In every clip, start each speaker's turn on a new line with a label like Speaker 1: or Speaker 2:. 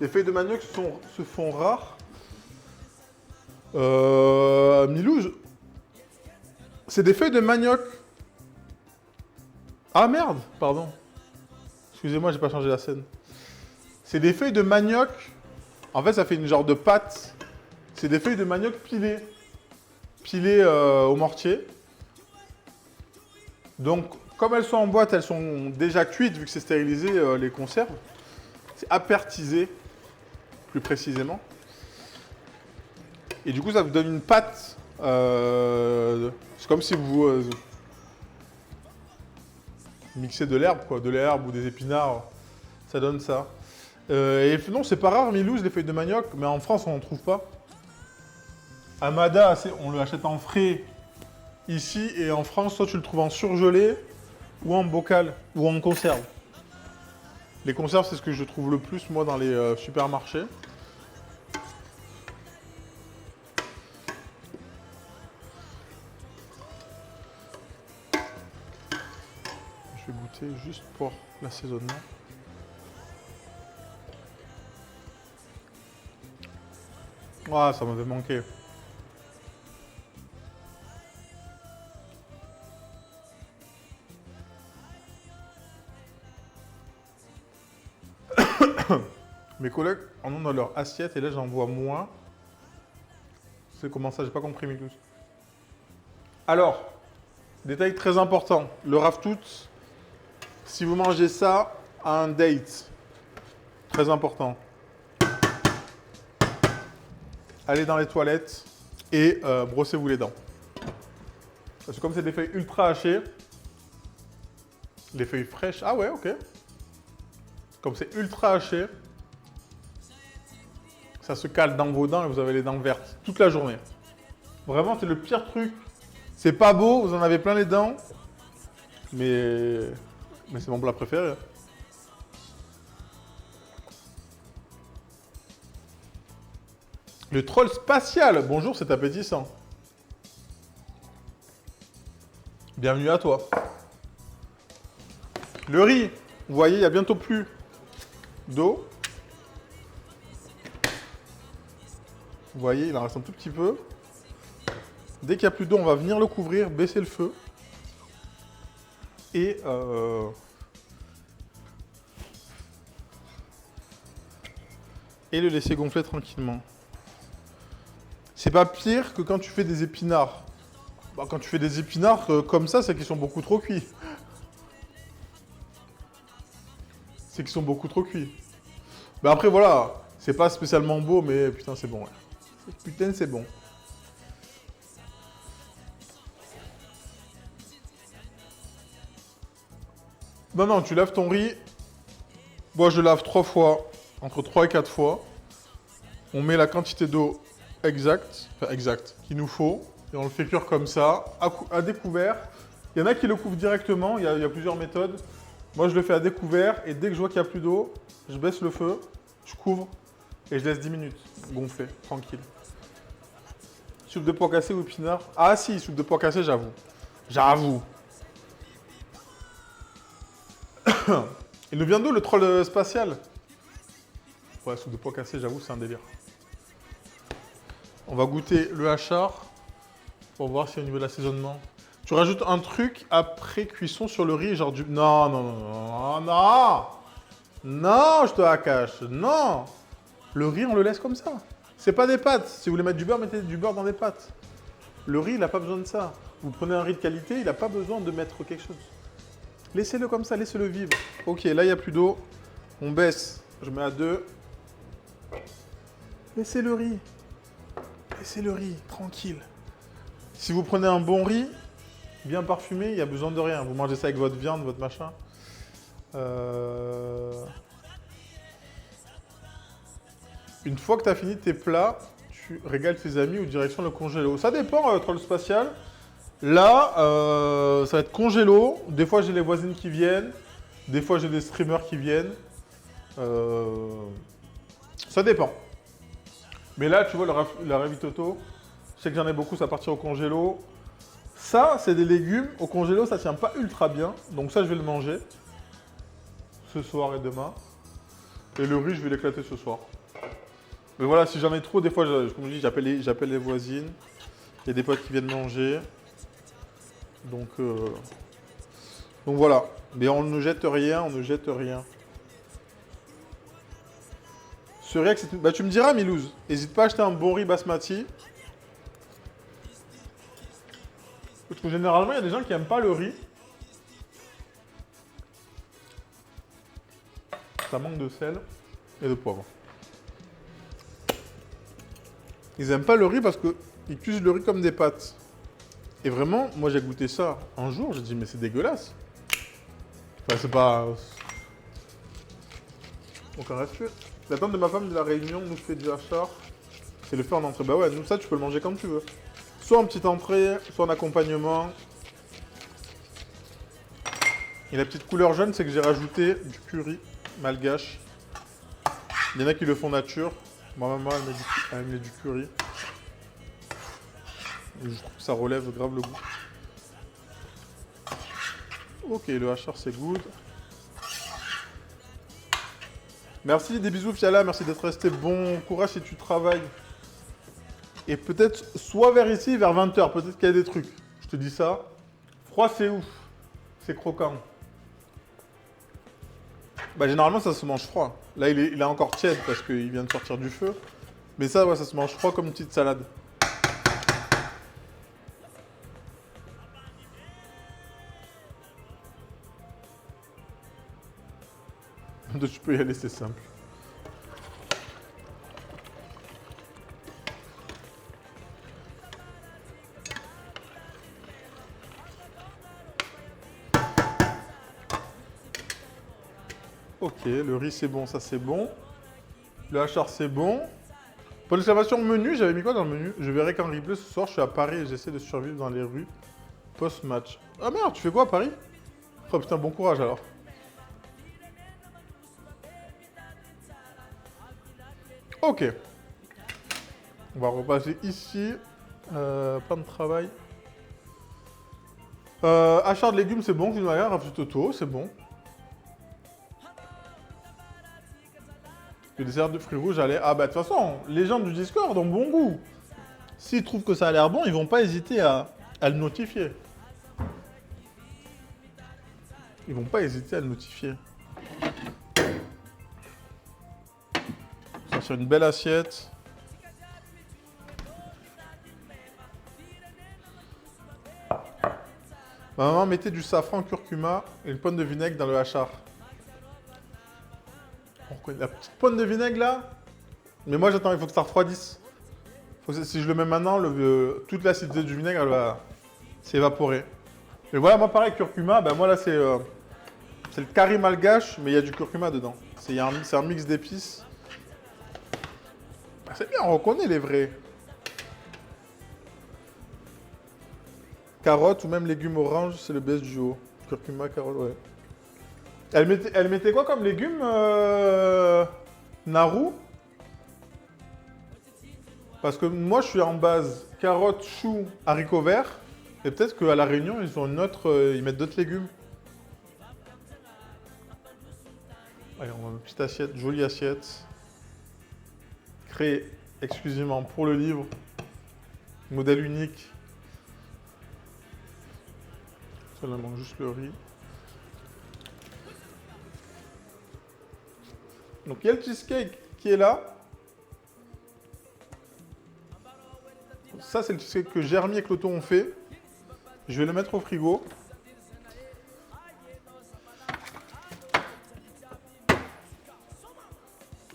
Speaker 1: Les feuilles de manioc se font rares. Milouge, c'est des feuilles de manioc. Ah merde, pardon. Excusez-moi, j'ai pas changé la scène. C'est des feuilles de manioc. En fait, ça fait une genre de pâte. C'est des feuilles de manioc pilées. Pilées au mortier. Donc, comme elles sont en boîte, elles sont déjà cuites, vu que c'est stérilisé, les conserves. C'est apertisé, plus précisément. Et du coup, ça vous donne une pâte. C'est comme si vous mixez de l'herbe, quoi. De l'herbe ou des épinards. Ça donne ça. Et non, c'est pas rare, Milouze, les feuilles de manioc, mais en France, on n'en trouve pas. Amada, on le achète en frais ici, et en France, soit tu le trouves en surgelé, ou en bocal, ou en conserve. Les conserves, c'est ce que je trouve le plus, moi, dans les supermarchés. Je vais goûter juste pour l'assaisonnement. Ah, ça m'avait manqué. Mes collègues en ont dans leur assiette et là j'en vois moins. C'est comment ça? J'ai pas compris, Milouz. Alors, détail très important, le raftout, si vous mangez ça à un date, très important. Allez dans les toilettes et brossez-vous les dents. Parce que comme c'est des feuilles ultra hachées, les feuilles fraîches, ah ouais, ok. Comme c'est ultra haché, ça se cale dans vos dents et vous avez les dents vertes toute la journée. Vraiment, c'est le pire truc. C'est pas beau, vous en avez plein les dents, mais c'est mon plat préféré. Le troll spatial, bonjour, c'est appétissant. Bienvenue à toi. Le riz, vous voyez, il n'y a bientôt plus d'eau. Vous voyez, il en reste un tout petit peu. Dès qu'il n'y a plus d'eau, on va venir le couvrir, baisser le feu. Et le laisser gonfler tranquillement. C'est pas pire que quand tu fais des épinards. Bah, quand tu fais des épinards comme ça, c'est qu'ils sont beaucoup trop cuits. C'est qu'ils sont beaucoup trop cuits. Mais après, voilà, c'est pas spécialement beau, mais putain, c'est bon. Ouais. Putain, c'est bon. Non, non, tu laves ton riz. Moi, je lave 3 fois, entre 3 et 4 fois. On met la quantité d'eau exacte, qu'il nous faut. Et on le fait cuire comme ça, à découvert. Il y en a qui le couvrent directement, il y a plusieurs méthodes. Moi, je le fais à découvert et dès que je vois qu'il n'y a plus d'eau, je baisse le feu, je couvre et je laisse 10 minutes gonfler, tranquille. Soupe de pois cassé ou épinard? Ah si, soupe de pois cassé, j'avoue. J'avoue. Il nous vient d'où le troll spatial? Ouais, soupe de pois cassé, j'avoue, c'est un délire. On va goûter le hachard pour voir si au niveau de l'assaisonnement. Tu rajoutes un truc après cuisson sur le riz, genre du... Non, non, non, non, non. Non, je te la cache. Non. Le riz, on le laisse comme ça. C'est pas des pâtes. Si vous voulez mettre du beurre, mettez du beurre dans des pâtes. Le riz, il n'a pas besoin de ça. Vous prenez un riz de qualité, il n'a pas besoin de mettre quelque chose. Laissez-le comme ça, laissez-le vivre. Ok, là, il n'y a plus d'eau. On baisse. Je mets à 2. Laissez le riz. Laissez le riz, tranquille. Si vous prenez un bon riz, bien parfumé, il n'y a besoin de rien. Vous mangez ça avec votre viande, votre machin. Une fois que tu as fini tes plats, tu régales tes amis ou direction le congélo. Ça dépend, troll spatial. Là, ça va être congélo. Des fois, j'ai les voisines qui viennent. Des fois, j'ai des streamers qui viennent. Ça dépend. Mais là, tu vois, le ravitoto, je sais que j'en ai beaucoup, ça partir au congélo. Ça, c'est des légumes. Au congélo, ça tient pas ultra bien. Donc ça, je vais le manger ce soir et demain. Et le riz, je vais l'éclater ce soir. Mais voilà, si j'en ai trop, des fois, comme je dis, j'appelle les voisines. Il y a des potes qui viennent manger. Donc voilà. Mais on ne jette rien, on ne jette rien. Ce riz, bah, tu me diras, Milouz. N'hésite pas à acheter un bon riz basmati. Parce que généralement, il y a des gens qui n'aiment pas le riz. Ça manque de sel et de poivre. Ils n'aiment pas le riz parce qu'ils cuisent le riz comme des pâtes. Et vraiment, moi j'ai goûté ça un jour, j'ai dit mais c'est dégueulasse. Enfin, c'est pas... Aucun respect. La tante de ma femme de la Réunion nous fait du hachard. C'est le fait en entrée. Bah ouais, nous ça tu peux le manger comme tu veux. Soit en petite entrée, soit en accompagnement. Et la petite couleur jaune, c'est que j'ai rajouté du curry malgache. Il y en a qui le font nature. Ma maman, elle met du curry. Et je trouve que ça relève grave le goût. Ok, le hachard, c'est good. Merci, des bisous Fiala, merci d'être resté. Bon courage si tu travailles. Et peut-être soit vers ici, vers 20h, peut-être qu'il y a des trucs. Je te dis ça. Froid, c'est ouf. C'est croquant. Bah généralement ça se mange froid. Là il est encore tiède parce qu'il vient de sortir du feu. Mais ça, ouais, ça se mange froid comme une petite salade. Tu peux y aller, c'est simple. Ok, le riz c'est bon, ça c'est bon. Le hachard c'est bon. Pour l'exclamation menu, j'avais mis quoi dans le menu? Je verrai qu'en replay ce soir, je suis à Paris et j'essaie de survivre dans les rues post-match. Ah merde, tu fais quoi à Paris? Oh putain, bon courage alors. Ok. On va repasser ici. Plan de travail. Achat de légumes, c'est bon. D'une manière, Raftutoto, c'est bon. Le dessert de fruits rouges allait... Ah bah de toute façon, les gens du Discord ont bon goût. S'ils trouvent que ça a l'air bon, ils vont pas hésiter à le notifier. Ils vont pas hésiter à le notifier. Ça c'est une belle assiette. Ma maman mettait du safran, curcuma et une pointe de vinaigre dans le hachard. On reconnaît la petite pointe de vinaigre là. Mais moi j'attends, il faut que ça refroidisse. Si je le mets maintenant, toute l'acidité du vinaigre elle va s'évaporer. Et voilà, moi pareil, curcuma, ben moi là c'est le curry malgache, mais il y a du curcuma dedans. C'est un mix d'épices. Ben, c'est bien, on reconnaît les vrais. Carottes ou même légumes oranges, c'est le best duo. Curcuma, carottes, ouais. Elle mettait quoi comme légumes, Naru? Parce que moi, je suis en base carottes, choux, haricots verts. Et peut-être qu'à La Réunion, ils ont une autre, ils mettent d'autres légumes. Allez, on a une petite assiette, jolie assiette. Créée exclusivement pour le livre. Modèle unique. Ça, là, manque juste le riz. Donc, il y a le cheesecake qui est là. Ça, c'est le cheesecake que Jeremy et Cloto ont fait. Je vais le mettre au frigo.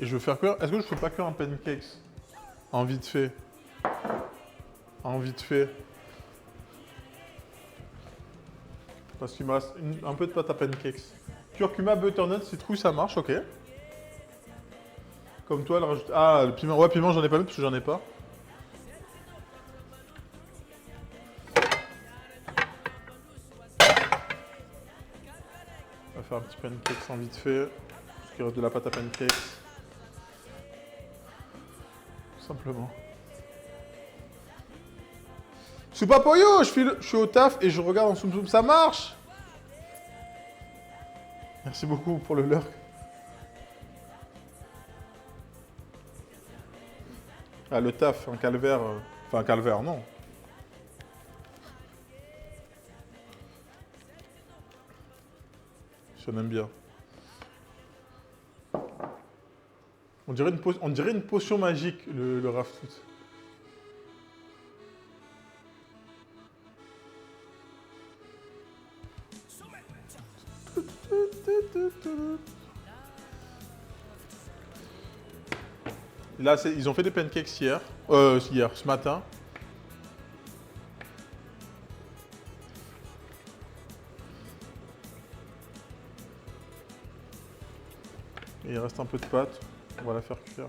Speaker 1: Et je vais faire cuire. Est-ce que je ne fais pas cuire un pancakes? En vite fait. En vite fait. Parce qu'il me reste un peu de pâte à pancakes. Curcuma, butternut, citrouille, ça marche, ok. Comme toi, elle rajoute... Ah, le piment. Ouais, piment, j'en ai pas mis parce que j'en ai pas. On va faire un petit pancakes en vite fait. Parce qu'il reste de la pâte à pancakes. Tout simplement. Soupa Pollo, je suis au taf et je regarde en Soum Soum, ça marche! Merci beaucoup pour le lurk. Ah, le taf, un calvaire. Enfin, un calvaire, non. Je l'aime bien. On dirait une potion magique, le Raftout. Là, ils ont fait des pancakes hier. Ce matin. Et il reste un peu de pâte. On va la faire cuire.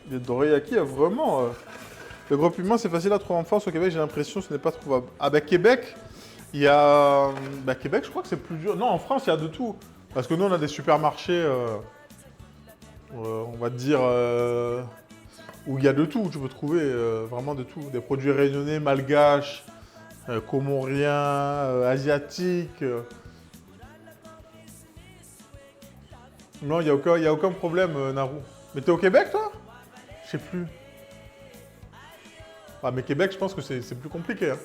Speaker 1: Les dorayaki, vraiment... le gros piment, c'est facile à trouver en France. Au Québec, j'ai l'impression que ce n'est pas trouvable. Ah bah Québec, il y a... Bah Québec, je crois que c'est plus dur. Non, en France, il y a de tout. Parce que nous, on a des supermarchés, on va te dire, où il y a de tout. Tu peux trouver vraiment de tout. Des produits réunionnais, malgaches, comoriens, asiatiques. Non, il n'y a aucun problème, Narou. Mais t'es au Québec, toi? Je sais plus. Ah, mais Québec, je pense que c'est plus compliqué. Hein.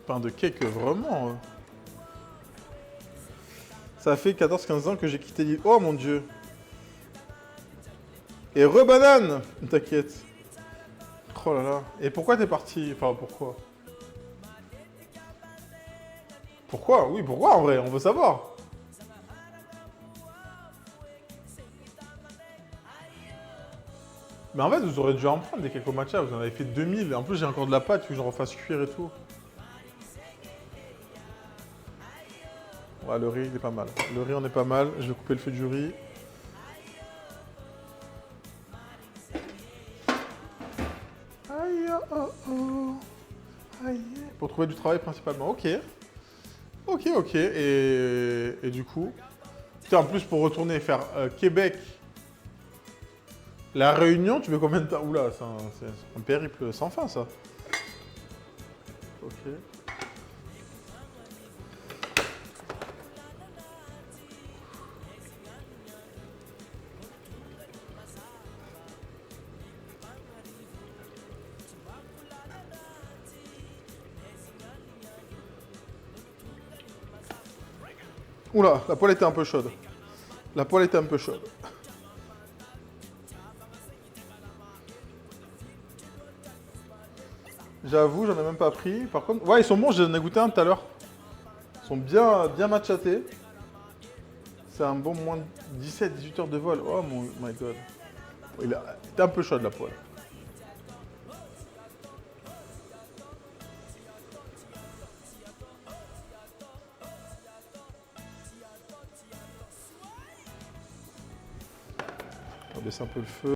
Speaker 1: Pain de cake, vraiment. Ça fait 14-15 ans que j'ai quitté l'île. Oh mon dieu. Et re-banane. T'inquiète. Oh là là. Et pourquoi t'es parti? Enfin, pourquoi? Pourquoi? Oui, pourquoi en vrai? On veut savoir. Mais en fait, vous aurez dû en prendre des quelques matchas. Vous en avez fait 2000. En plus, j'ai encore de la pâte, il faut que j'en refasse cuire et tout. Ouais, le riz, il est pas mal. Le riz, on est pas mal. Je vais couper le feu du riz. Aïe, oh, oh. Aïe. Pour trouver du travail principalement. Ok. Ok, ok. Et du coup... Putain, en plus, pour retourner faire Québec... La Réunion, tu veux combien de temps? Oula, c'est un périple sans fin, ça. Ok. Oula, la poêle était un peu chaude. La poêle était un peu chaude. J'avoue, j'en ai même pas pris. Par contre, ouais, ils sont bons, j'en ai goûté un tout à l'heure. Ils sont bien, bien matchatés. C'est un bon moins de 17-18 heures de vol. Oh my god. Il était un peu chaud la poêle. On va baisser un peu le feu.